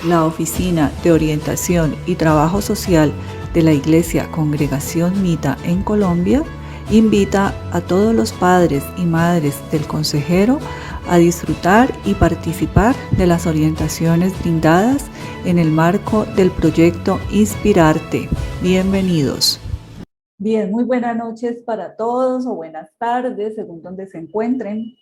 La Oficina de Orientación y Trabajo Social de la Iglesia Congregación Mita en Colombia invita a todos los padres y madres del consejero a disfrutar y participar de las orientaciones brindadas en el marco del proyecto Inspirarte. Bienvenidos. Bien, muy buenas noches para todos o buenas tardes, según donde se encuentren.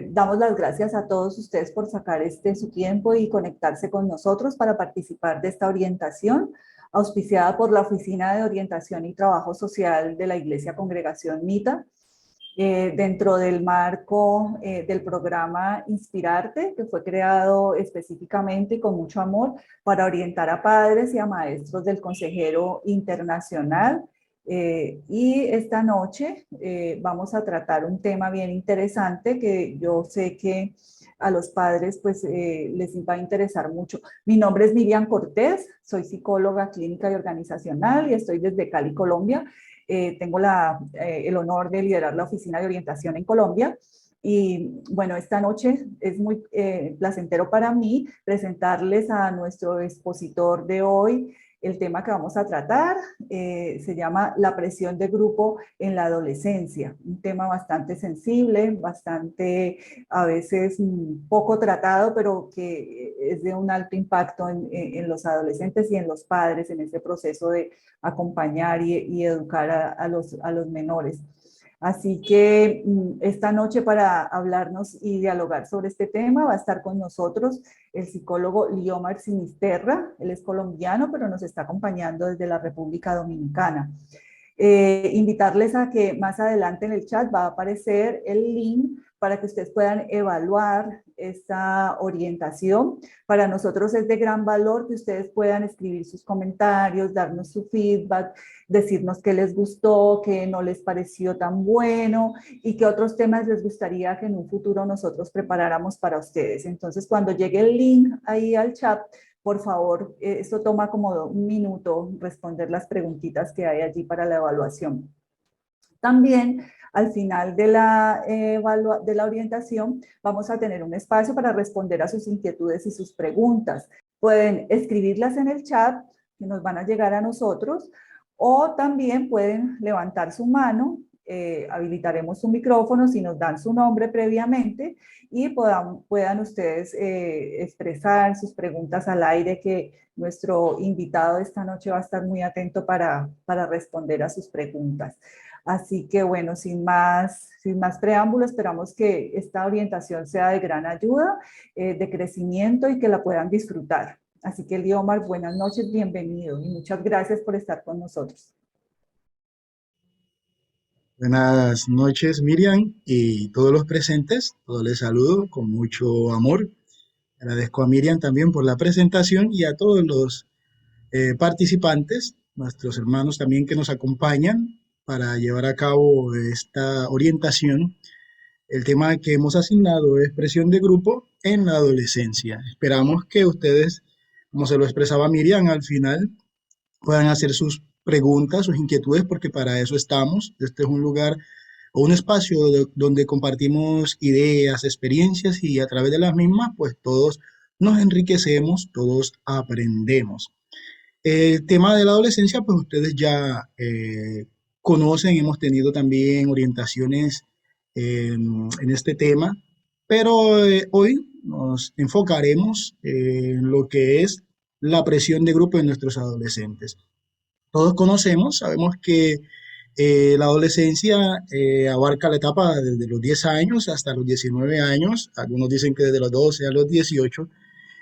Damos las gracias a todos ustedes por sacar su tiempo y conectarse con nosotros para participar de esta orientación auspiciada por la Oficina de Orientación y Trabajo Social de la Iglesia Congregación Mita, dentro del marco del programa Inspirarte, que fue creado específicamente y con mucho amor para orientar a padres y a maestros del Consejero Internacional. Y esta noche vamos a tratar un tema bien interesante que yo sé que a los padres pues les va a interesar mucho. Mi nombre es Miriam Cortés, soy psicóloga clínica y organizacional y estoy desde Cali, Colombia. Tengo el honor de liderar la Oficina de Orientación en Colombia. Y bueno, esta noche es muy placentero para mí presentarles a nuestro expositor de hoy. El tema que vamos a tratar se llama la presión de grupo en la adolescencia, un tema bastante sensible, bastante a veces poco tratado, pero que es de un alto impacto en los adolescentes y en los padres en ese proceso de acompañar y educar a los menores. Así que esta noche para hablarnos y dialogar sobre este tema va a estar con nosotros el psicólogo Liomar Sinisterra. Él es colombiano, pero nos está acompañando desde la República Dominicana. Invitarles a que más adelante en el chat va a aparecer el link para que ustedes puedan evaluar esta orientación. Para nosotros es de gran valor que ustedes puedan escribir sus comentarios, darnos su feedback, decirnos qué les gustó, qué no les pareció tan bueno y qué otros temas les gustaría que en un futuro nosotros preparáramos para ustedes. Entonces, cuando llegue el link ahí al chat, por favor, esto toma como un minuto responder las preguntitas que hay allí para la evaluación. También al final de la orientación vamos a tener un espacio para responder a sus inquietudes y sus preguntas. Pueden escribirlas en el chat que nos van a llegar a nosotros o también pueden levantar su mano, habilitaremos su micrófono si nos dan su nombre previamente y puedan ustedes expresar sus preguntas al aire, que nuestro invitado de esta noche va a estar muy atento para responder a sus preguntas. Así que bueno, sin más preámbulo, esperamos que esta orientación sea de gran ayuda, de crecimiento y que la puedan disfrutar. Así que Liomar, buenas noches, bienvenido y muchas gracias por estar con nosotros. Buenas noches, Miriam, y todos los presentes. Todos les saludo con mucho amor. Agradezco a Miriam también por la presentación y a todos los participantes, nuestros hermanos también que nos acompañan para llevar a cabo esta orientación. El tema que hemos asignado es presión de grupo en la adolescencia. Esperamos que ustedes, como se lo expresaba Miriam, al final puedan hacer sus preguntas, sus inquietudes, porque para eso estamos. Este es un lugar o un espacio donde compartimos ideas, experiencias y a través de las mismas, pues todos nos enriquecemos, todos aprendemos. El tema de la adolescencia, pues ustedes ya conocen, hemos tenido también orientaciones en este tema, pero hoy nos enfocaremos en lo que es la presión de grupo en nuestros adolescentes. Todos conocemos, sabemos que la adolescencia abarca la etapa desde los 10 años hasta los 19 años, algunos dicen que desde los 12 a los 18,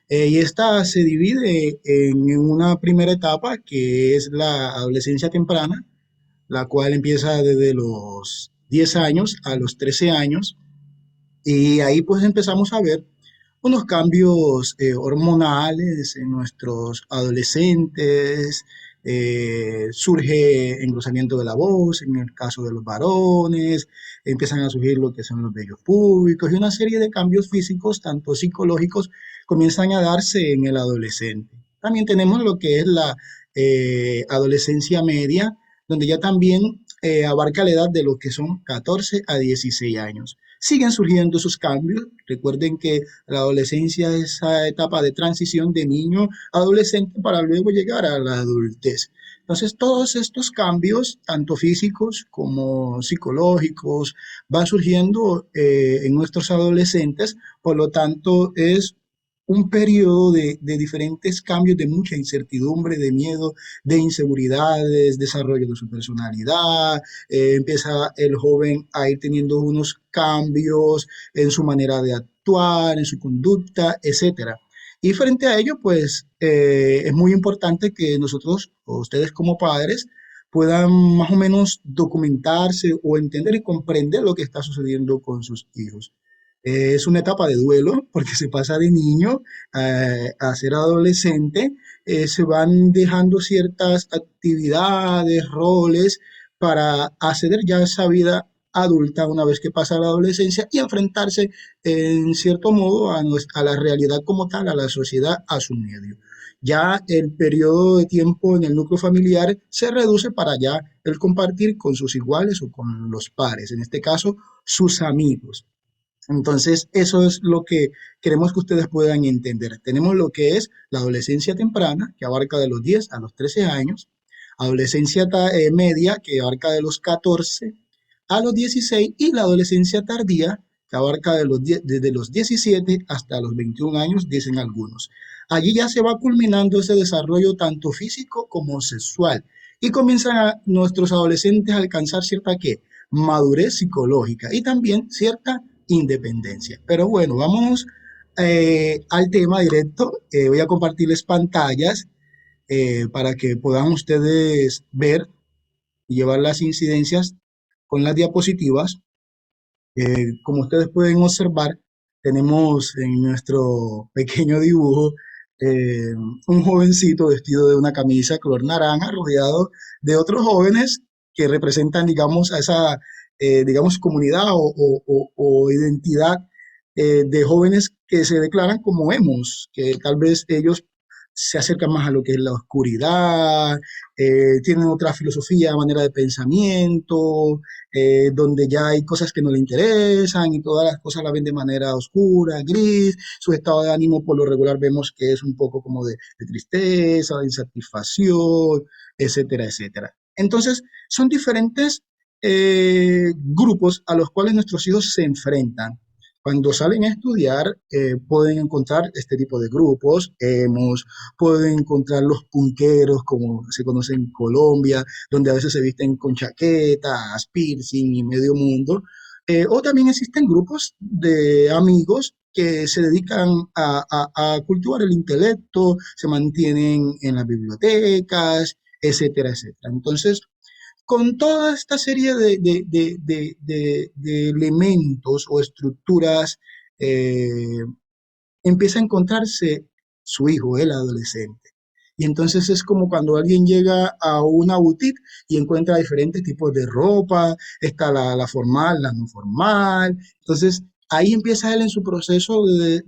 y esta se divide en una primera etapa que es la adolescencia temprana, la cual empieza desde los 10 años a los 13 años, y ahí pues empezamos a ver unos cambios hormonales en nuestros adolescentes, surge engrosamiento de la voz en el caso de los varones, empiezan a surgir lo que son los vellos púbicos y una serie de cambios físicos, tanto psicológicos, comienzan a darse en el adolescente. También tenemos lo que es la adolescencia media, donde ya también abarca la edad de lo que son 14 a 16 años. siguen surgiendo esos cambios. Recuerden que la adolescencia es esa etapa de transición de niño a adolescente para luego llegar a la adultez. Entonces, todos estos cambios, tanto físicos como psicológicos, van surgiendo en nuestros adolescentes, por lo tanto, es un periodo de diferentes cambios, de mucha incertidumbre, de miedo, de inseguridades, desarrollo de su personalidad, empieza el joven a ir teniendo unos cambios en su manera de actuar, en su conducta, etcétera. Y frente a ello, pues es muy importante que nosotros, o ustedes como padres, puedan más o menos documentarse o entender y comprender lo que está sucediendo con sus hijos. Es una etapa de duelo porque se pasa de niño a ser adolescente, se van dejando ciertas actividades, roles para acceder ya a esa vida adulta una vez que pasa la adolescencia y enfrentarse en cierto modo a la realidad como tal, a la sociedad, a su medio. Ya el periodo de tiempo en el núcleo familiar se reduce para ya el compartir con sus iguales o con los pares, en este caso sus amigos. Entonces, eso es lo que queremos que ustedes puedan entender. Tenemos lo que es la adolescencia temprana, que abarca de los 10 a los 13 años, adolescencia media, que abarca de los 14 a los 16, y la adolescencia tardía, que abarca desde los 17 hasta los 21 años, dicen algunos. Allí ya se va culminando ese desarrollo tanto físico como sexual y comienzan nuestros adolescentes a alcanzar cierta ¿qué? Madurez psicológica y también cierta independencia. Pero bueno, vamos al tema directo. Voy a compartirles pantallas para que puedan ustedes ver y llevar las incidencias con las diapositivas. Como ustedes pueden observar, tenemos en nuestro pequeño dibujo un jovencito vestido de una camisa color naranja, rodeado de otros jóvenes que representan, digamos, a esa, digamos, comunidad o identidad de jóvenes que se declaran como emos, que tal vez ellos se acercan más a lo que es la oscuridad, tienen otra filosofía, manera de pensamiento, donde ya hay cosas que no le interesan y todas las cosas la ven de manera oscura, gris. Su estado de ánimo por lo regular vemos que es un poco como de tristeza, de insatisfacción, etcétera, etcétera. Entonces, son diferentes grupos a los cuales nuestros hijos se enfrentan. Cuando salen a estudiar, pueden encontrar este tipo de grupos, pueden encontrar los punqueros, como se conoce en Colombia, donde a veces se visten con chaquetas, piercing y medio mundo. O también existen grupos de amigos que se dedican a cultivar el intelecto, se mantienen en las bibliotecas, etcétera, etcétera. Entonces, con toda esta serie de elementos o estructuras, eh, empieza a encontrarse su hijo, el adolescente. Y entonces es como cuando alguien llega a una boutique y encuentra diferentes tipos de ropa, está la formal, la no formal. Entonces ahí empieza él en su proceso de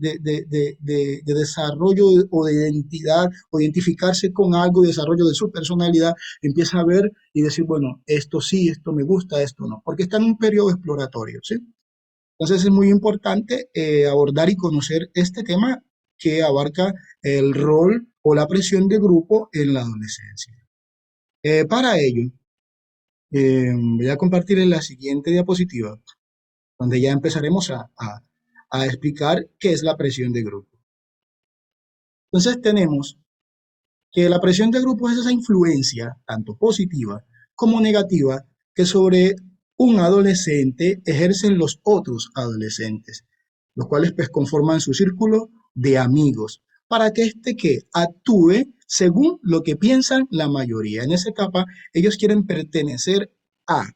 desarrollo o de identidad, o identificarse con algo, de desarrollo de su personalidad, empieza a ver y decir, bueno, esto sí, esto me gusta, esto no, porque está en un periodo exploratorio, ¿sí? Entonces es muy importante abordar y conocer este tema que abarca el rol o la presión de grupo en la adolescencia. Para ello, voy a compartir en la siguiente diapositiva, donde ya empezaremos a explicar qué es la presión de grupo. Entonces tenemos que la presión de grupo es esa influencia, tanto positiva como negativa, que sobre un adolescente ejercen los otros adolescentes, los cuales pues conforman su círculo de amigos, para que este que actúe según lo que piensan la mayoría. En esa etapa ellos quieren pertenecer a,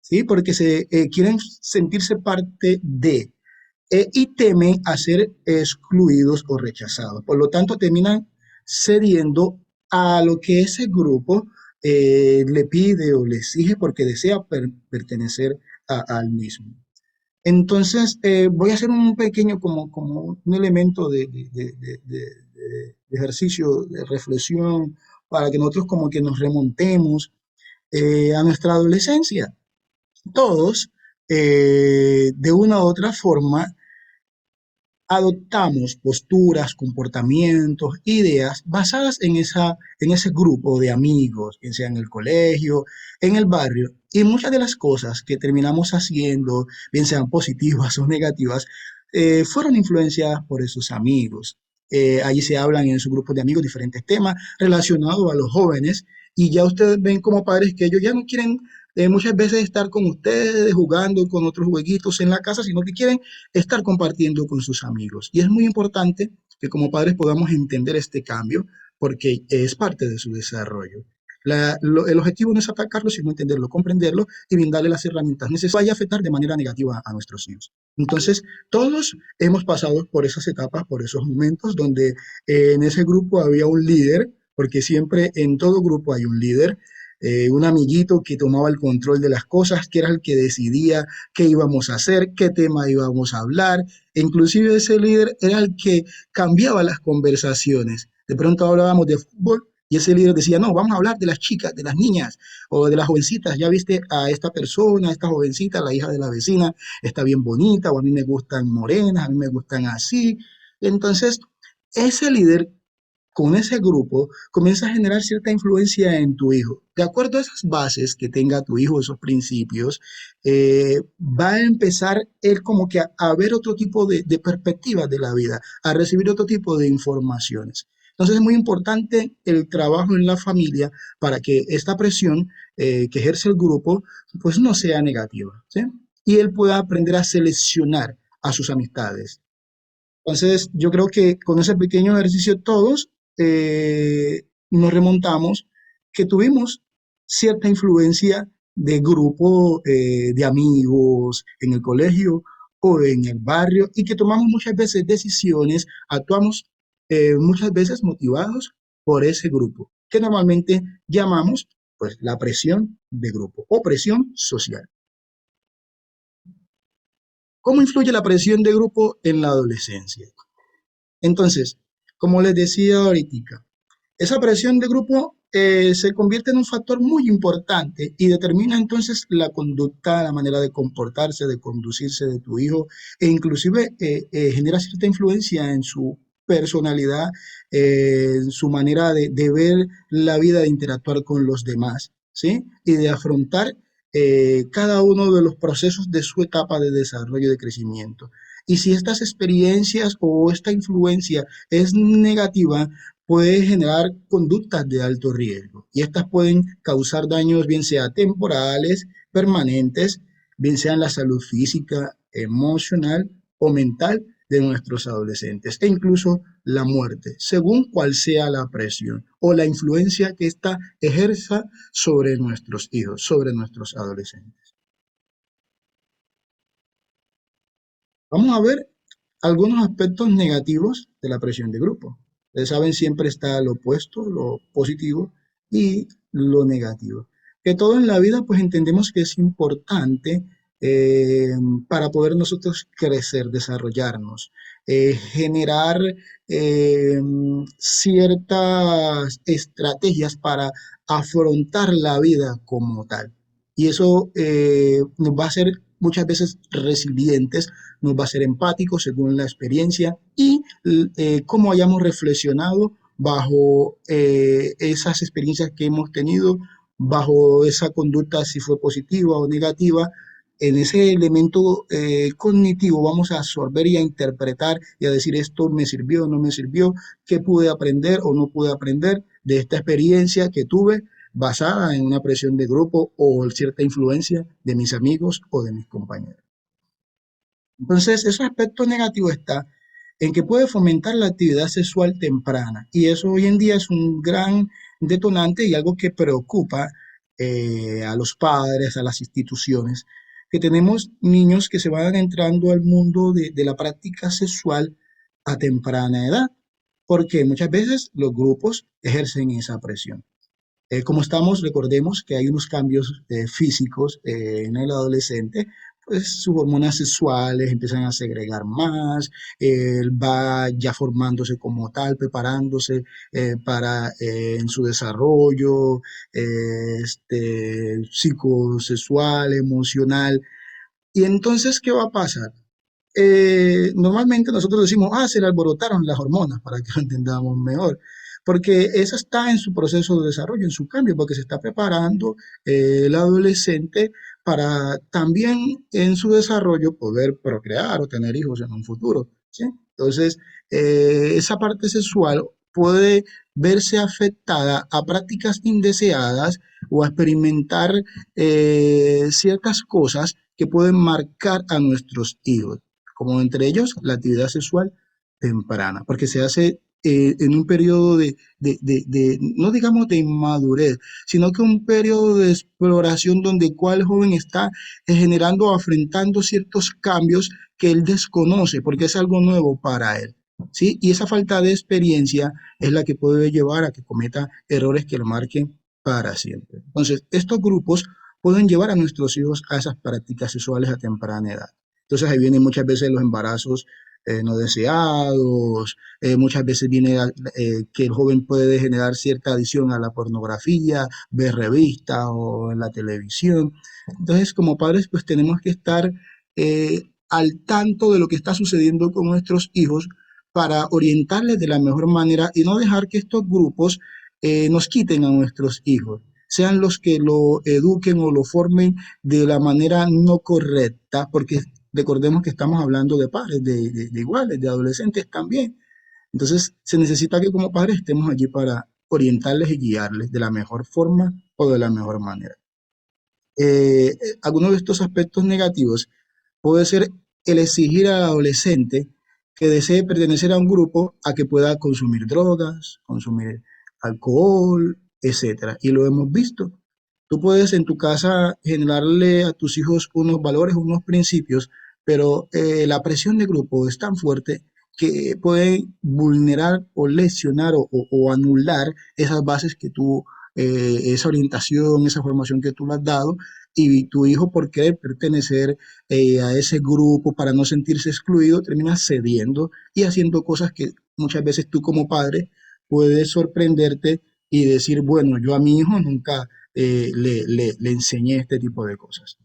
¿sí? Porque se quieren sentirse parte de, y temen a ser excluidos o rechazados. Por lo tanto, terminan cediendo a lo que ese grupo le pide o le exige porque desea pertenecer al mismo. Entonces, voy a hacer un pequeño, como un elemento de ejercicio, de reflexión, para que nosotros como que nos remontemos a nuestra adolescencia. Todos de una u otra forma adoptamos posturas, comportamientos, ideas basadas en ese grupo de amigos, bien sea en el colegio, en el barrio, y muchas de las cosas que terminamos haciendo, bien sean positivas o negativas, fueron influenciadas por esos amigos. Allí se hablan en su grupo de amigos diferentes temas relacionados a los jóvenes y ya ustedes ven como padres que ellos ya no quieren muchas veces estar con ustedes, jugando con otros jueguitos en la casa, sino que quieren estar compartiendo con sus amigos. Y es muy importante que como padres podamos entender este cambio porque es parte de su desarrollo. El objetivo no es atacarlo, sino entenderlo, comprenderlo y brindarle las herramientas necesarias. Vaya a afectar de manera negativa a nuestros hijos. Entonces, todos hemos pasado por esas etapas, por esos momentos donde en ese grupo había un líder, porque siempre en todo grupo hay un amiguito que tomaba el control de las cosas, que era el que decidía qué íbamos a hacer, qué tema íbamos a hablar. E inclusive ese líder era el que cambiaba las conversaciones. De pronto hablábamos de fútbol y ese líder decía, no, vamos a hablar de las chicas, de las niñas o de las jovencitas. Ya viste a esta persona, a esta jovencita, la hija de la vecina, está bien bonita o a mí me gustan morenas, a mí me gustan así. Entonces, ese líder con ese grupo comienza a generar cierta influencia en tu hijo. De acuerdo a esas bases que tenga tu hijo, esos principios, va a empezar él como que a ver otro tipo de perspectivas de la vida, a recibir otro tipo de informaciones. Entonces es muy importante el trabajo en la familia para que esta presión que ejerce el grupo pues no sea negativa, ¿sí? Y él pueda aprender a seleccionar a sus amistades. Entonces, yo creo que con ese pequeño ejercicio todos nos remontamos que tuvimos cierta influencia de grupo de amigos en el colegio o en el barrio y que tomamos muchas veces decisiones, actuamos muchas veces motivados por ese grupo, que normalmente llamamos pues la presión de grupo o presión social. ¿Cómo influye la presión de grupo en la adolescencia? Entonces, como les decía ahorita, esa presión de grupo se convierte en un factor muy importante y determina entonces la conducta, la manera de comportarse, de conducirse de tu hijo e inclusive genera cierta influencia en su personalidad, en su manera de ver la vida, de interactuar con los demás, ¿sí? Y de afrontar cada uno de los procesos de su etapa de desarrollo y de crecimiento. Y si estas experiencias o esta influencia es negativa, puede generar conductas de alto riesgo y estas pueden causar daños bien sea temporales, permanentes, bien sea en la salud física, emocional o mental de nuestros adolescentes e incluso la muerte, según cuál sea la presión o la influencia que ésta ejerza sobre nuestros hijos, sobre nuestros adolescentes. Vamos a ver algunos aspectos negativos de la presión de grupo. Ustedes saben, siempre está lo opuesto, lo positivo y lo negativo. Que todo en la vida, pues entendemos que es importante eh, para poder nosotros crecer, desarrollarnos, generar eh, ciertas estrategias para afrontar la vida como tal. Y eso nos va a hacer muchas veces resilientes, nos va a ser empático según la experiencia y cómo hayamos reflexionado bajo esas experiencias que hemos tenido, bajo esa conducta, si fue positiva o negativa. En ese elemento cognitivo vamos a absorber y a interpretar y a decir esto me sirvió o no me sirvió, qué pude aprender o no pude aprender de esta experiencia que tuve basada en una presión de grupo o cierta influencia de mis amigos o de mis compañeros. Entonces, ese aspecto negativo está en que puede fomentar la actividad sexual temprana y eso hoy en día es un gran detonante y algo que preocupa a los padres, a las instituciones, que tenemos niños que se van entrando al mundo de la práctica sexual a temprana edad, porque muchas veces los grupos ejercen esa presión. Como estamos, recordemos que hay unos cambios físicos en el adolescente, pues sus hormonas sexuales empiezan a segregar más, él va ya formándose como tal, preparándose para en su desarrollo psicosexual, emocional, Y entonces, ¿qué va a pasar? Normalmente nosotros decimos, se le alborotaron las hormonas para que lo entendamos mejor, porque esa está en su proceso de desarrollo, en su cambio, porque se está preparando el adolescente para también en su desarrollo poder procrear o tener hijos en un futuro, ¿sí? Entonces, esa parte sexual puede verse afectada a prácticas indeseadas o a experimentar ciertas cosas que pueden marcar a nuestros hijos, como entre ellos la actividad sexual temprana, porque se hace en un periodo no digamos de inmadurez, sino que un periodo de exploración donde cual joven está generando o afrontando ciertos cambios que él desconoce, porque es algo nuevo para él. ¿Sí? Y esa falta de experiencia es la que puede llevar a que cometa errores que lo marquen para siempre. Entonces, estos grupos pueden llevar a nuestros hijos a esas prácticas sexuales a temprana edad. Entonces ahí vienen muchas veces los embarazos no deseados, muchas veces viene que el joven puede generar cierta adicción a la pornografía, ver revistas o en la televisión. Entonces, como padres, pues tenemos que estar al tanto de lo que está sucediendo con nuestros hijos para orientarles de la mejor manera y no dejar que estos grupos nos quiten a nuestros hijos, sean los que lo eduquen o lo formen de la manera no correcta, porque recordemos que estamos hablando de padres, de iguales, de adolescentes también. Entonces, se necesita que como padres estemos allí para orientarles y guiarles de la mejor forma o de la mejor manera. Algunos de estos aspectos negativos puede ser el exigir al adolescente que desee pertenecer a un grupo a que pueda consumir drogas, consumir alcohol, etcétera. Y lo hemos visto. Tú puedes en tu casa generarle a tus hijos unos valores, unos principios, pero la presión de grupo es tan fuerte que puede vulnerar o lesionar o anular esas bases que tú, esa orientación, esa formación que tú le has dado, y tu hijo por querer pertenecer a ese grupo para no sentirse excluido termina cediendo y haciendo cosas que muchas veces tú como padre puedes sorprenderte y decir, bueno, yo a mi hijo nunca le enseñé este tipo de cosas.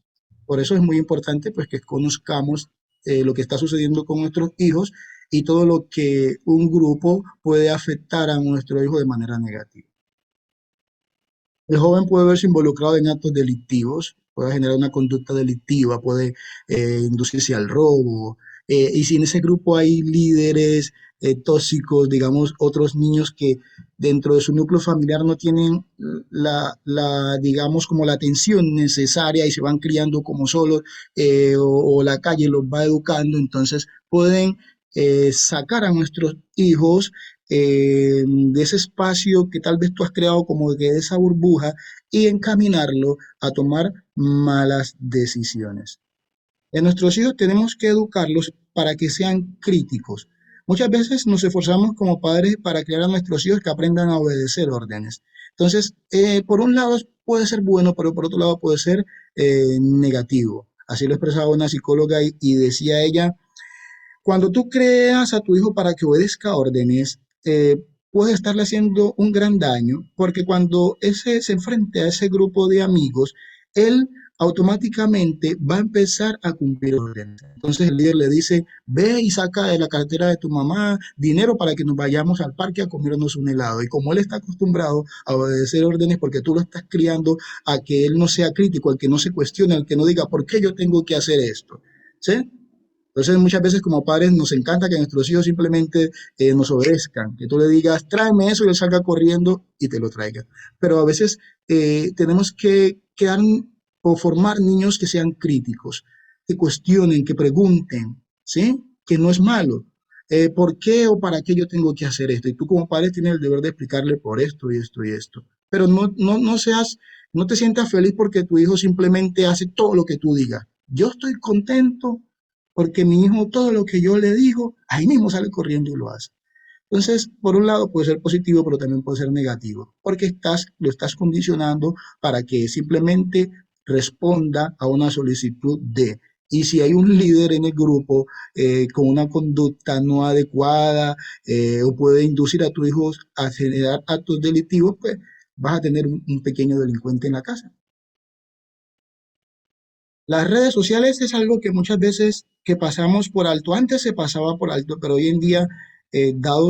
Por eso es muy importante pues que conozcamos lo que está sucediendo con nuestros hijos y todo lo que un grupo puede afectar a nuestro hijo de manera negativa. El joven puede verse involucrado en actos delictivos, puede generar una conducta delictiva, puede inducirse al robo, y si en ese grupo hay líderes tóxicos, digamos, otros niños que dentro de su núcleo familiar no tienen digamos, como la atención necesaria y se van criando como solos, o la calle los va educando, entonces pueden sacar a nuestros hijos de ese espacio que tal vez tú has creado como que de esa burbuja y encaminarlo a tomar malas decisiones. En nuestros hijos tenemos que educarlos para que sean críticos. Muchas veces nos esforzamos como padres para crear a nuestros hijos que aprendan a obedecer órdenes. Entonces, por un lado puede ser bueno, pero por otro lado puede ser negativo. Así lo expresaba una psicóloga y decía ella, cuando tú creas a tu hijo para que obedezca órdenes, puedes estarle haciendo un gran daño, porque cuando ese se enfrente a ese grupo de amigos, él automáticamente va a empezar a cumplir órdenes. Entonces el líder le dice, ve y saca de la cartera de tu mamá dinero para que nos vayamos al parque a comernos un helado. Y como él está acostumbrado a obedecer órdenes porque tú lo estás criando a que él no sea crítico, al que no se cuestione, al que no diga, ¿por qué yo tengo que hacer esto? ¿Sí? Entonces, muchas veces como padres nos encanta que nuestros hijos simplemente nos obedezcan, que tú le digas, tráeme eso y él salga corriendo y te lo traiga. Pero a veces tenemos que crear o formar niños que sean críticos, que cuestionen, que pregunten, ¿sí? Que no es malo. ¿Por qué o para qué yo tengo que hacer esto? Y tú como padre tienes el deber de explicarle por esto y esto y esto. Pero no te sientas feliz porque tu hijo simplemente hace todo lo que tú digas. Yo estoy contento porque mi hijo todo lo que yo le digo, ahí mismo sale corriendo y lo hace. Entonces, por un lado puede ser positivo, pero también puede ser negativo, porque lo estás condicionando para que simplemente responda a una solicitud de. Y si hay un líder en el grupo con una conducta no adecuada o puede inducir a tu hijo a generar actos delictivos, pues vas a tener un pequeño delincuente en la casa. Las redes sociales es algo que muchas veces que pasamos por alto. Antes se pasaba por alto, pero hoy en día, dado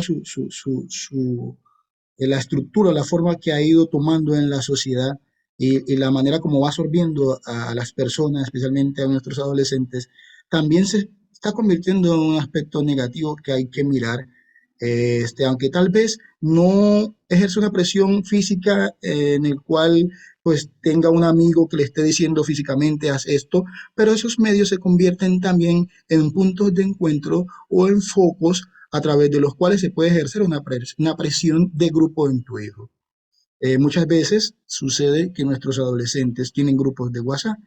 la estructura, la forma que ha ido tomando en la sociedad y la manera como va absorbiendo a las personas, especialmente a nuestros adolescentes, también se está convirtiendo en un aspecto negativo que hay que mirar. Aunque tal vez no ejerce una presión física en el cual pues tenga un amigo que le esté diciendo físicamente haz esto, pero esos medios se convierten también en puntos de encuentro o en focos a través de los cuales se puede ejercer una presión de grupo en tu hijo. Muchas veces sucede que nuestros adolescentes tienen grupos de WhatsApp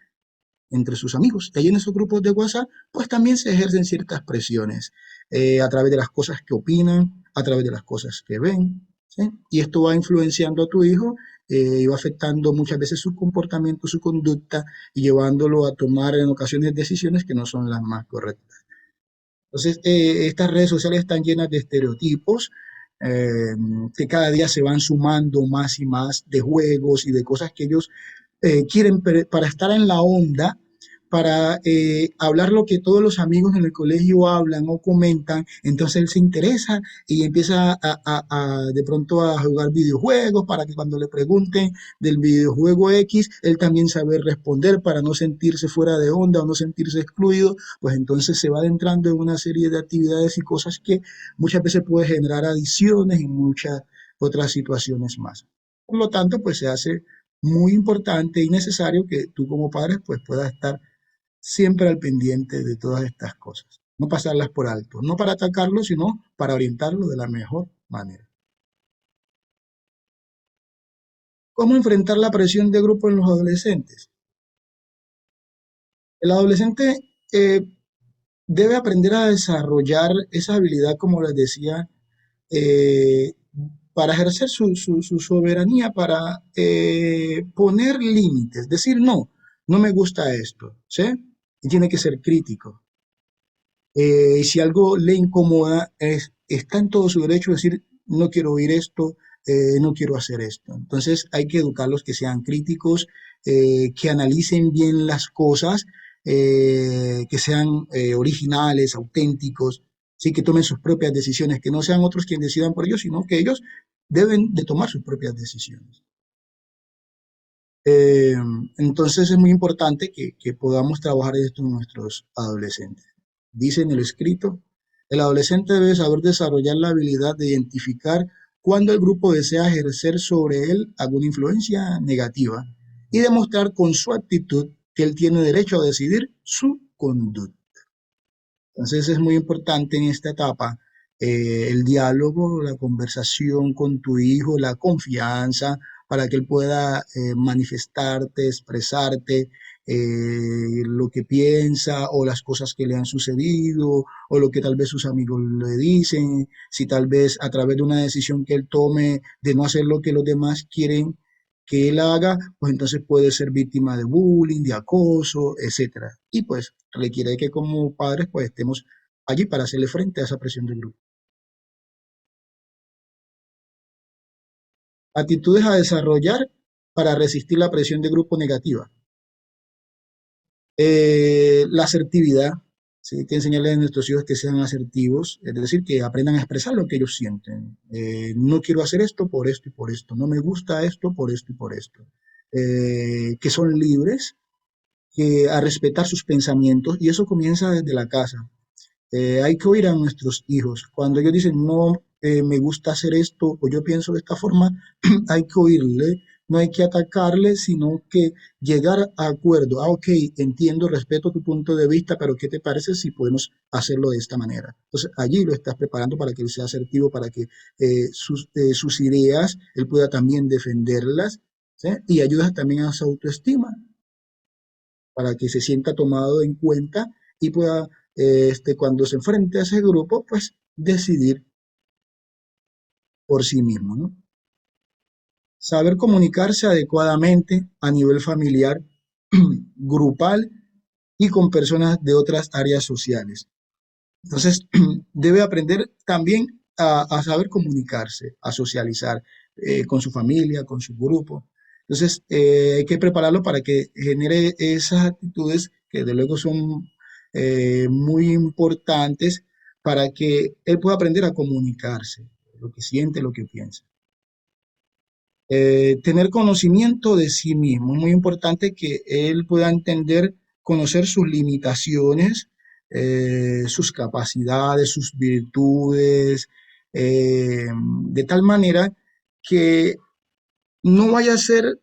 entre sus amigos. Y ahí en esos grupos de WhatsApp, pues también se ejercen ciertas presiones a través de las cosas que opinan, a través de las cosas que ven, ¿sí? Y esto va influenciando a tu hijo y va afectando muchas veces su comportamiento, su conducta y llevándolo a tomar en ocasiones decisiones que no son las más correctas. Entonces, estas redes sociales están llenas de estereotipos eh, que cada día se van sumando más y más de juegos y de cosas que ellos quieren para estar en la onda, para hablar lo que todos los amigos en el colegio hablan o comentan, entonces él se interesa y empieza de pronto a jugar videojuegos para que cuando le pregunten del videojuego X, él también sabe responder para no sentirse fuera de onda o no sentirse excluido, pues entonces se va adentrando en una serie de actividades y cosas que muchas veces puede generar adicciones y muchas otras situaciones más. Por lo tanto, pues se hace muy importante y necesario que tú como padre pues puedas estar siempre al pendiente de todas estas cosas. No pasarlas por alto, no para atacarlo, sino para orientarlo de la mejor manera. ¿Cómo enfrentar la presión de grupo en los adolescentes? El adolescente eh, debe aprender a desarrollar esa habilidad, como les decía, eh, para ejercer su soberanía, para poner límites, decir no, no me gusta esto, ¿sí? Y tiene que ser crítico. Y si algo le incomoda, está en todo su derecho a decir no quiero oír esto, no quiero hacer esto. Entonces hay que educarlos que sean críticos, que analicen bien las cosas, que sean originales, auténticos, sí, que tomen sus propias decisiones, que no sean otros quienes decidan por ellos, sino que ellos deben de tomar sus propias decisiones. Eh, entonces es muy importante que podamos trabajar esto en nuestros adolescentes. Dice en el escrito, el adolescente debe saber desarrollar la habilidad de identificar cuando el grupo desea ejercer sobre él alguna influencia negativa y demostrar con su actitud que él tiene derecho a decidir su conducta. Entonces es muy importante en esta etapa el diálogo, la conversación con tu hijo, la confianza para que él pueda manifestarte, expresarte lo que piensa o las cosas que le han sucedido o lo que tal vez sus amigos le dicen, si tal vez a través de una decisión que él tome de no hacer lo que los demás quieren que él haga, pues entonces puede ser víctima de bullying, de acoso, etcétera. Y pues requiere que como padres pues estemos allí para hacerle frente a esa presión del grupo. Actitudes a desarrollar para resistir la presión de grupo negativa. La asertividad, ¿sí? Hay que enseñarles a nuestros hijos que sean asertivos, es decir, que aprendan a expresar lo que ellos sienten. No quiero hacer esto por esto y por esto, no me gusta esto por esto y por esto. Que son libres, que a respetar sus pensamientos y eso comienza desde la casa. Hay que oír a nuestros hijos. Cuando ellos dicen, no me gusta hacer esto o yo pienso de esta forma, hay que oírle, no hay que atacarle, sino que llegar a acuerdo. Ah, ok, entiendo, respeto tu punto de vista, pero ¿qué te parece si podemos hacerlo de esta manera? Entonces, allí lo estás preparando para que él sea asertivo, para que sus ideas él pueda también defenderlas, ¿sí? Y ayudas también a su autoestima, para que se sienta tomado en cuenta y pueda, cuando se enfrente a ese grupo, pues decidir por sí mismo, ¿no? Saber comunicarse adecuadamente a nivel familiar, grupal y con personas de otras áreas sociales. Entonces, debe aprender también a saber comunicarse, a socializar con su familia, con su grupo. Entonces, hay que prepararlo para que genere esas actitudes que de luego son muy importantes para que él pueda aprender a comunicarse, lo que siente, lo que piensa. Tener conocimiento de sí mismo, es muy importante que él pueda entender, conocer sus limitaciones, sus capacidades, sus virtudes, de tal manera que no vaya a ser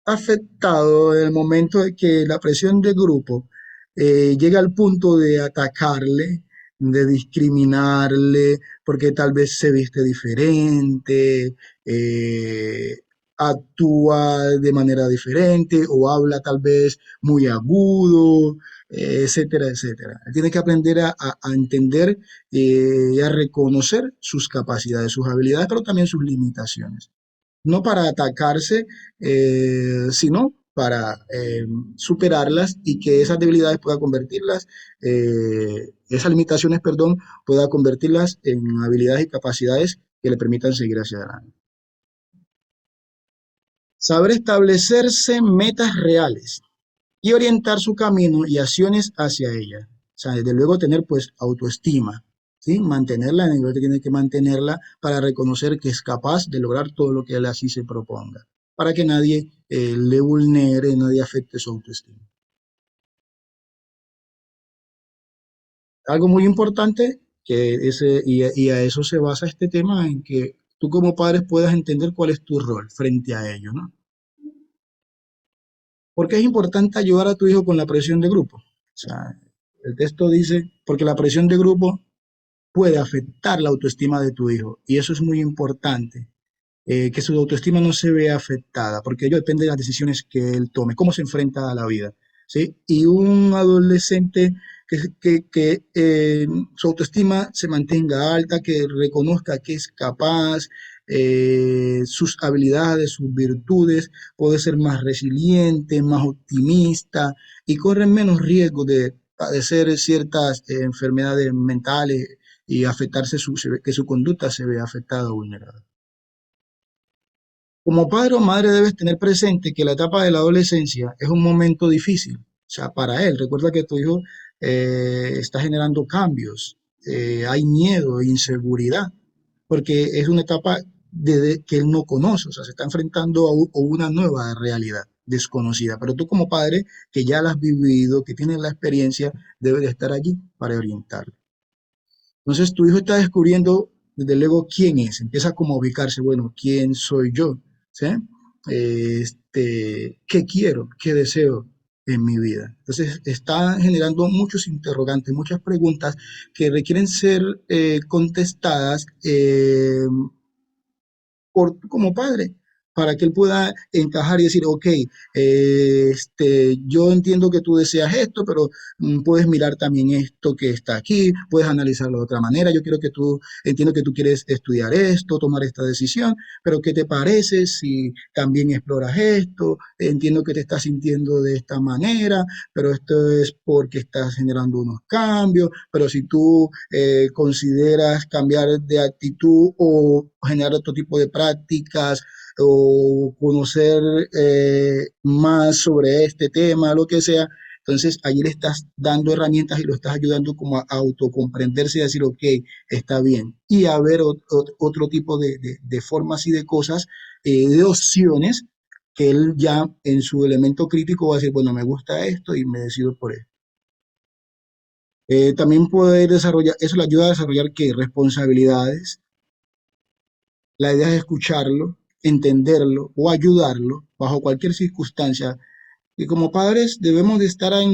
afectado en el momento de que la presión de grupo llega al punto de atacarle, de discriminarle, porque tal vez se viste diferente, eh, actúa de manera diferente o habla tal vez muy agudo, etcétera, etcétera. Tiene que aprender a entender y a reconocer sus capacidades, sus habilidades, pero también sus limitaciones no para atacarse, sino para superarlas y que esas debilidades pueda convertirlas, esas limitaciones, perdón, pueda convertirlas en habilidades y capacidades que le permitan seguir hacia adelante. Saber establecerse metas reales y orientar su camino y acciones hacia ella. O sea, desde luego tener pues autoestima, ¿sí? Mantenerla, en el nivel que tiene que mantenerla para reconocer que es capaz de lograr todo lo que él así se proponga, para que nadie le vulnere, nadie afecte su autoestima. Algo muy importante, y a eso se basa este tema, en que tú como padre puedas entender cuál es tu rol frente a ello, ¿no? ¿Por qué es importante ayudar a tu hijo con la presión de grupo? O sea, el texto dice, porque la presión de grupo puede afectar la autoestima de tu hijo. Y eso es muy importante, que su autoestima no se vea afectada, porque ello depende de las decisiones que él tome, cómo se enfrenta a la vida. ¿Sí? Y un adolescente que su autoestima se mantenga alta, que reconozca que es capaz, sus habilidades, sus virtudes, puede ser más resiliente, más optimista y corre menos riesgo de padecer ciertas enfermedades mentales y afectarse que su conducta se vea afectada o vulnerada. Como padre o madre debes tener presente que la etapa de la adolescencia es un momento difícil, o sea, para él. Recuerda que tu hijo está generando cambios, hay miedo, inseguridad, porque es una etapa que él no conoce, o sea, se está enfrentando a una nueva realidad desconocida. Pero tú como padre, que ya la has vivido, que tienes la experiencia, debes de estar allí para orientarlo. Entonces tu hijo está descubriendo desde luego quién es, empieza como a ubicarse, bueno, ¿quién soy yo? ¿Sí? ¿Qué quiero? ¿Qué deseo en mi vida? Entonces está generando muchos interrogantes, muchas preguntas que requieren ser contestadas por como padre, para que él pueda encajar y decir, ok, yo entiendo que tú deseas esto, pero puedes mirar también esto que está aquí, puedes analizarlo de otra manera, yo quiero que tú, entiendo que tú quieres estudiar esto, tomar esta decisión, pero ¿qué te parece si también exploras esto? Entiendo que te estás sintiendo de esta manera, pero esto es porque estás generando unos cambios, pero si tú consideras cambiar de actitud o generar otro tipo de prácticas o conocer más sobre este tema, lo que sea. Entonces, allí le estás dando herramientas y lo estás ayudando como a autocomprenderse y a decir, ok, está bien. Y a ver otro tipo de formas y de cosas, de opciones, que él ya en su elemento crítico va a decir, bueno, me gusta esto y me decido por esto. También poder desarrollar, eso le ayuda a desarrollar qué responsabilidades. La idea es escucharlo, entenderlo o ayudarlo bajo cualquier circunstancia. Y como padres debemos de estar ahí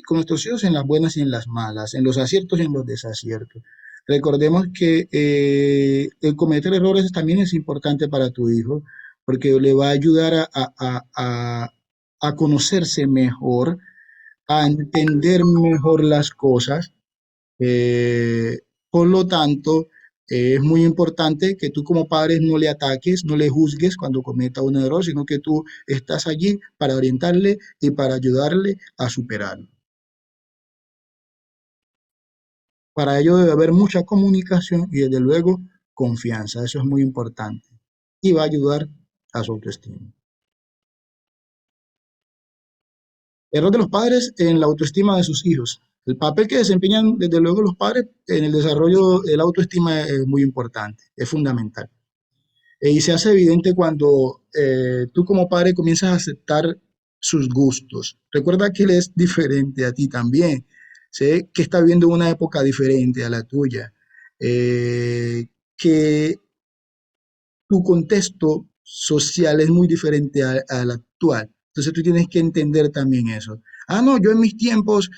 con nuestros hijos en las buenas y en las malas, en los aciertos y en los desaciertos. Recordemos que el cometer errores también es importante para tu hijo, porque le va a ayudar a conocerse mejor, a entender mejor las cosas. Eh, por lo tanto, es muy importante que tú como padre no le ataques, no le juzgues cuando cometa un error, sino que tú estás allí para orientarle y para ayudarle a superarlo. Para ello debe haber mucha comunicación y desde luego confianza. Eso es muy importante y va a ayudar a su autoestima. El rol de los padres en la autoestima de sus hijos. El papel que desempeñan desde luego los padres en el desarrollo de la autoestima es muy importante, es fundamental. Y se hace evidente cuando tú como padre comienzas a aceptar sus gustos. Recuerda que él es diferente a ti también. Sé que está viviendo una época diferente a la tuya. Que tu contexto social es muy diferente al actual. Entonces tú tienes que entender también eso. Ah, no, yo en mis tiempos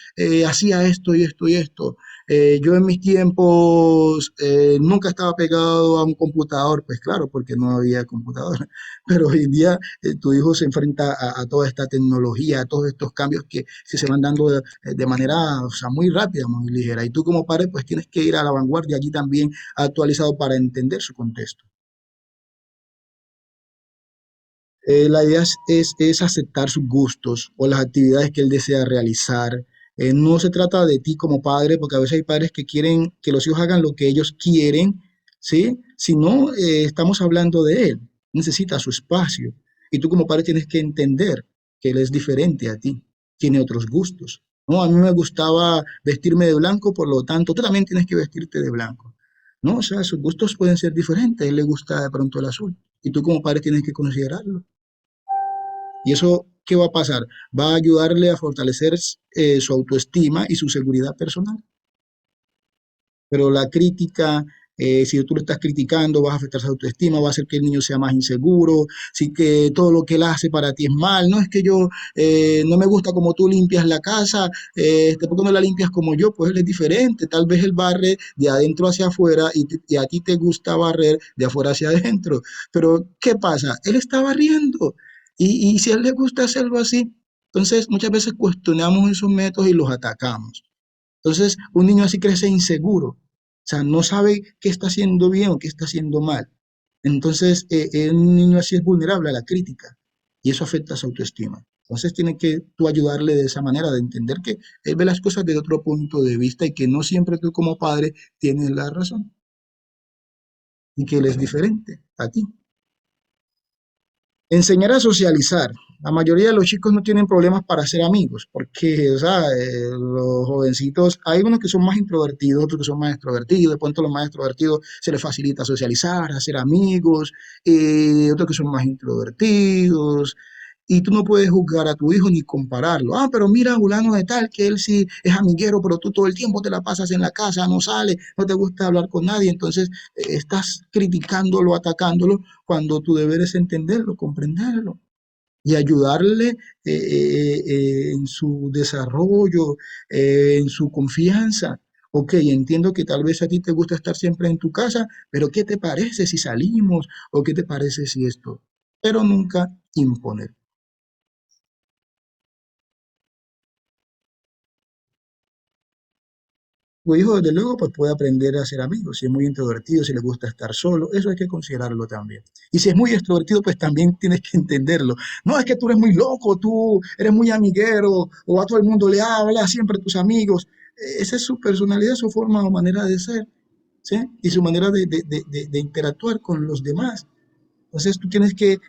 hacía esto y esto y esto. Yo en mis tiempos nunca estaba pegado a un computador, pues claro, porque no había computador. Pero hoy en día tu hijo se enfrenta a toda esta tecnología, a todos estos cambios que se van dando de manera, o sea, muy rápida, muy ligera. Y tú como padre, pues tienes que ir a la vanguardia allí también actualizado para entender su contexto. La idea es aceptar sus gustos o las actividades que él desea realizar. No se trata de ti como padre, porque a veces hay padres que quieren que los hijos hagan lo que ellos quieren, ¿sí? Sino estamos hablando de él. Necesita su espacio. Y tú como padre tienes que entender que él es diferente a ti, tiene otros gustos. No, a mí me gustaba vestirme de blanco, por lo tanto, tú también tienes que vestirte de blanco. No, o sea, sus gustos pueden ser diferentes. A él le gusta de pronto el azul. Y tú como padre tienes que considerarlo. ¿Y eso qué va a pasar? Va a ayudarle a fortalecer su autoestima y su seguridad personal. Pero la crítica, si tú lo estás criticando, vas a afectar su autoestima, va a hacer que el niño sea más inseguro, si que todo lo que él hace para ti es mal, no es que yo no me gusta como tú limpias la casa, ¿por qué no la limpias como yo? Pues él es diferente, tal vez él barre de adentro hacia afuera y a ti te gusta barrer de afuera hacia adentro, pero ¿qué pasa? Él está barriendo y si a él le gusta hacerlo así, entonces muchas veces cuestionamos esos métodos y los atacamos. Entonces, un niño así crece inseguro, o sea, no sabe qué está haciendo bien o qué está haciendo mal. Entonces, un niño así es vulnerable a la crítica y eso afecta a su autoestima. Entonces, tiene que tú ayudarle de esa manera, de entender que él ve las cosas desde otro punto de vista y que no siempre tú como padre tienes la razón y que él es diferente a ti. Enseñar a socializar. La mayoría de los chicos no tienen problemas para ser amigos, porque, o sea, los jovencitos, hay unos que son más introvertidos, otros que son más extrovertidos, de pronto a los más extrovertidos se les facilita socializar, hacer amigos, otros que son más introvertidos, y tú no puedes juzgar a tu hijo ni compararlo. Ah, pero mira, fulano de tal, que él sí es amiguero, pero tú todo el tiempo te la pasas en la casa, no sales, no te gusta hablar con nadie, entonces estás criticándolo, atacándolo, cuando tu deber es entenderlo, comprenderlo y ayudarle en su desarrollo, en su confianza. Ok, entiendo que tal vez a ti te gusta estar siempre en tu casa, pero ¿qué te parece si salimos? ¿O qué te parece si esto? Pero nunca imponer. Tu hijo, desde luego, pues puede aprender a ser amigos. Si es muy introvertido, si le gusta estar solo, eso hay que considerarlo también. Y si es muy extrovertido, pues también tienes que entenderlo. No es que tú eres muy loco, tú eres muy amiguero, o a todo el mundo le hablas, siempre tus amigos. Esa es su personalidad, su forma o manera de ser, ¿sí? Y su manera de interactuar con los demás. Entonces tú tienes que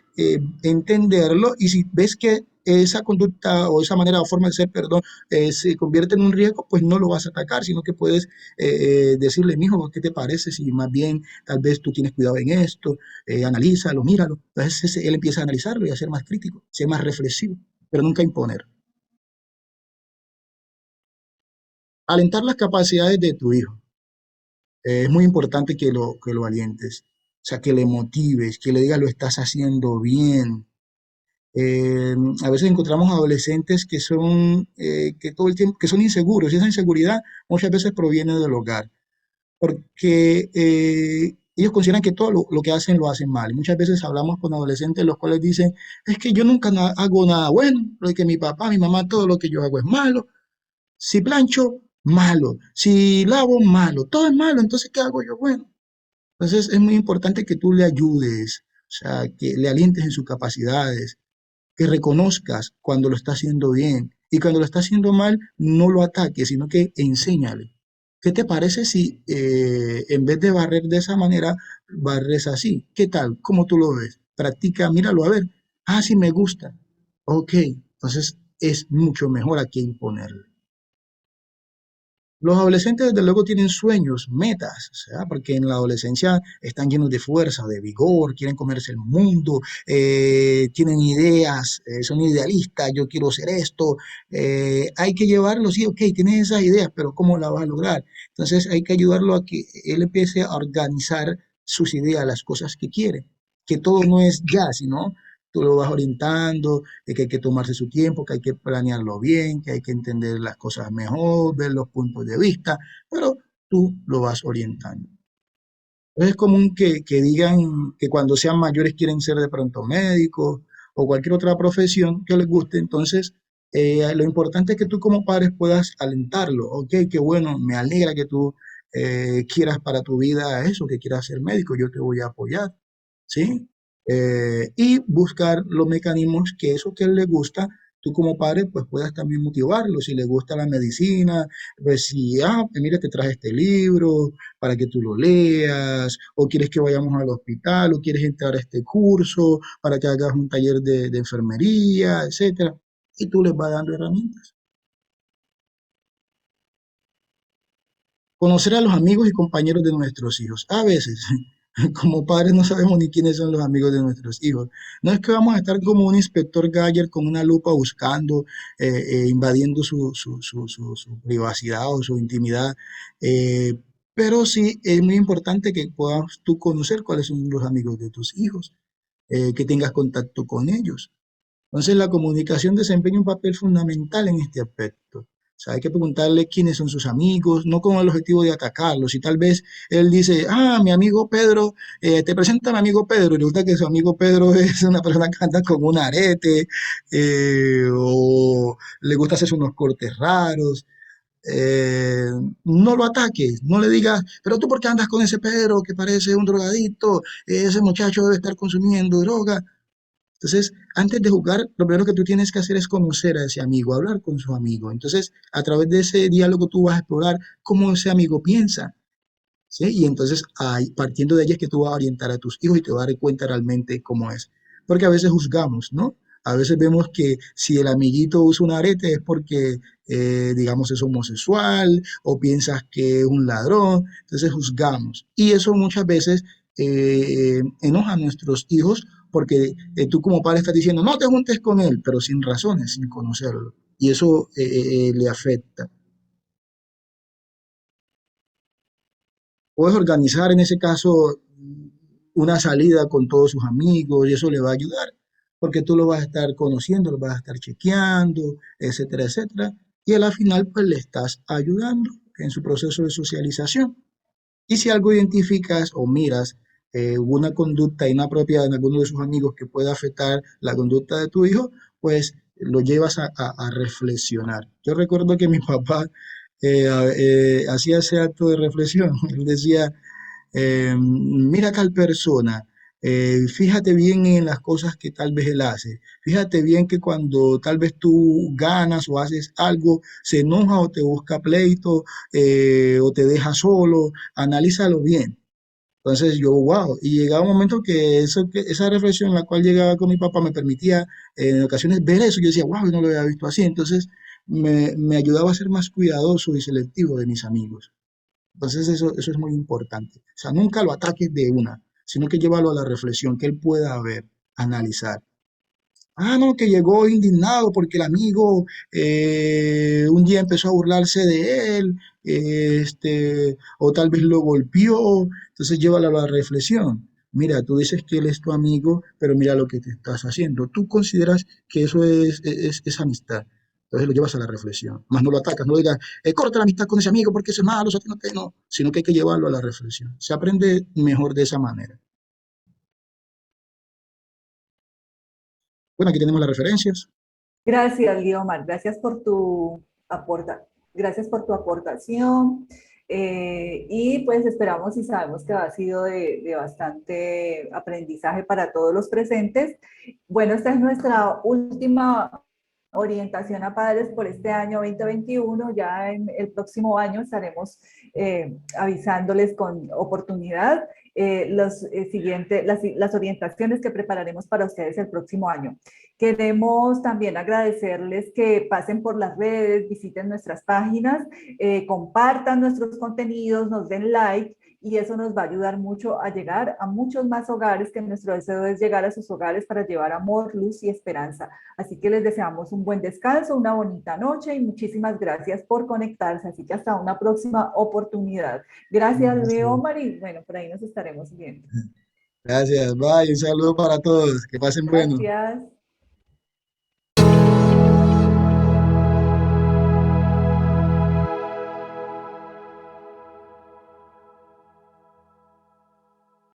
entenderlo y si ves que esa conducta o esa manera o forma de ser, perdón, se convierte en un riesgo, pues no lo vas a atacar, sino que puedes decirle, mijo, ¿qué te parece? Si más bien tal vez tú tienes cuidado en esto, analízalo, míralo. Entonces él empieza a analizarlo y a ser más crítico, ser más reflexivo, pero nunca imponer. Alentar las capacidades de tu hijo. Es muy importante que lo alientes, o sea, que le motives, que le digas lo estás haciendo bien. Eh, a veces encontramos adolescentes que son, que todo el tiempo, que son inseguros y esa inseguridad muchas veces proviene del hogar, porque ellos consideran que todo lo que hacen lo hacen mal. Muchas veces hablamos con adolescentes los cuales dicen, es que yo nunca hago nada bueno, porque mi papá, mi mamá, todo lo que yo hago es malo. Si plancho, malo. Si lavo, malo. Todo es malo, entonces ¿qué hago yo? Bueno, entonces es muy importante que tú le ayudes, o sea, que le alientes en sus capacidades, que reconozcas cuando lo está haciendo bien y cuando lo está haciendo mal, no lo ataques, sino que enséñale. ¿Qué te parece si en vez de barrer de esa manera, barres así? ¿Qué tal? ¿Cómo tú lo ves? Practica, míralo a ver. Ah, sí, me gusta. Ok, entonces es mucho mejor a que imponerle. Los adolescentes, desde luego, tienen sueños, metas, o sea, porque en la adolescencia están llenos de fuerza, de vigor, quieren comerse el mundo, tienen ideas, son idealistas, yo quiero ser esto. Hay que llevarlo, sí, ok, tienes esas ideas, pero ¿cómo la vas a lograr? Entonces hay que ayudarlo a que él empiece a organizar sus ideas, las cosas que quiere, que todo no es ya, sino tú lo vas orientando, que hay que tomarse su tiempo, que hay que planearlo bien, que hay que entender las cosas mejor, ver los puntos de vista, pero tú lo vas orientando. Es común que digan que cuando sean mayores quieren ser de pronto médicos o cualquier otra profesión que les guste, entonces lo importante es que tú como padres puedas alentarlo, ok, qué bueno, me alegra que tú quieras para tu vida eso, que quieras ser médico, yo te voy a apoyar, ¿sí? Y buscar los mecanismos que eso que a él le gusta, tú como padre pues puedas también motivarlo, si le gusta la medicina, pues si, pues mira, te traje este libro para que tú lo leas, o quieres que vayamos al hospital, o quieres entrar a este curso para que hagas un taller de enfermería, etcétera, y tú les vas dando herramientas. Conocer a los amigos y compañeros de nuestros hijos. A veces, como padres, no sabemos ni quiénes son los amigos de nuestros hijos. No es que vamos a estar como un inspector Gadget con una lupa buscando, invadiendo su privacidad o su intimidad, pero sí es muy importante que puedas tú conocer cuáles son los amigos de tus hijos, que tengas contacto con ellos. Entonces, la comunicación desempeña un papel fundamental en este aspecto. O sea, hay que preguntarle quiénes son sus amigos, no con el objetivo de atacarlos. Si tal vez él dice, mi amigo Pedro, te presenta a mi amigo Pedro, y resulta que su amigo Pedro es una persona que anda con un arete, o le gusta hacerse unos cortes raros. eh, no lo ataques, no le digas, pero tú por qué andas con ese Pedro que parece un drogadicto, ese muchacho debe estar consumiendo droga. Entonces, antes de jugar, lo primero que tú tienes que hacer es conocer a ese amigo, hablar con su amigo. Entonces, a través de ese diálogo tú vas a explorar cómo ese amigo piensa, ¿sí? Y entonces, partiendo de ahí es que tú vas a orientar a tus hijos y te vas a dar cuenta realmente cómo es. Porque a veces juzgamos, ¿no? A veces vemos que si el amiguito usa un arete es porque, digamos, es homosexual o piensas que es un ladrón. Entonces juzgamos. Y eso muchas veces enoja a nuestros hijos porque tú como padre estás diciendo, no te juntes con él, pero sin razones, sin conocerlo. Y eso le afecta. Puedes organizar en ese caso una salida con todos sus amigos y eso le va a ayudar, porque tú lo vas a estar conociendo, lo vas a estar chequeando, etcétera, etcétera. Y a la final, pues le estás ayudando en su proceso de socialización. Y si algo identificas o miras una conducta inapropiada en alguno de sus amigos que pueda afectar la conducta de tu hijo, pues lo llevas a reflexionar. Yo recuerdo que mi papá hacía ese acto de reflexión. Él decía, mira tal persona, fíjate bien en las cosas que tal vez él hace, fíjate bien que cuando tal vez tú ganas o haces algo, se enoja o te busca pleito o te deja solo, analízalo bien. Entonces yo, wow, y llegaba un momento que, esa reflexión en la cual llegaba con mi papá me permitía en ocasiones ver eso, yo decía, wow, yo no lo había visto así, entonces me ayudaba a ser más cuidadoso y selectivo de mis amigos. Entonces eso es muy importante. O sea, nunca lo ataques de una, sino que llévalo a la reflexión, que él pueda ver, analizar. No, que llegó indignado porque el amigo un día empezó a burlarse de él, o tal vez lo golpeó. Entonces llévalo a la reflexión. Mira, tú dices que él es tu amigo, pero mira lo que te estás haciendo. Tú consideras que eso es amistad. Entonces lo llevas a la reflexión. Más no lo atacas, no digas, corta la amistad con ese amigo porque ese es malo, o sea, no, sino que hay que llevarlo a la reflexión. Se aprende mejor de esa manera. Bueno, aquí tenemos las referencias. Gracias, Guiomar. Gracias por tu aportación. Y pues esperamos y sabemos que ha sido de bastante aprendizaje para todos los presentes. Bueno, esta es nuestra última orientación a padres por este año 2021. Ya en el próximo año estaremos avisándoles con oportunidad. las orientaciones que prepararemos para ustedes el próximo año. Queremos también agradecerles que pasen por las redes, visiten nuestras páginas, compartan nuestros contenidos, nos den like y eso nos va a ayudar mucho a llegar a muchos más hogares, que nuestro deseo es llegar a sus hogares para llevar amor, luz y esperanza. Así que les deseamos un buen descanso, una bonita noche y muchísimas gracias por conectarse. Así que hasta una próxima oportunidad. Gracias, Gracias. Leomar, y bueno, por ahí nos estaremos viendo. Gracias. Bye. Un saludo para todos. Que pasen bueno. Gracias.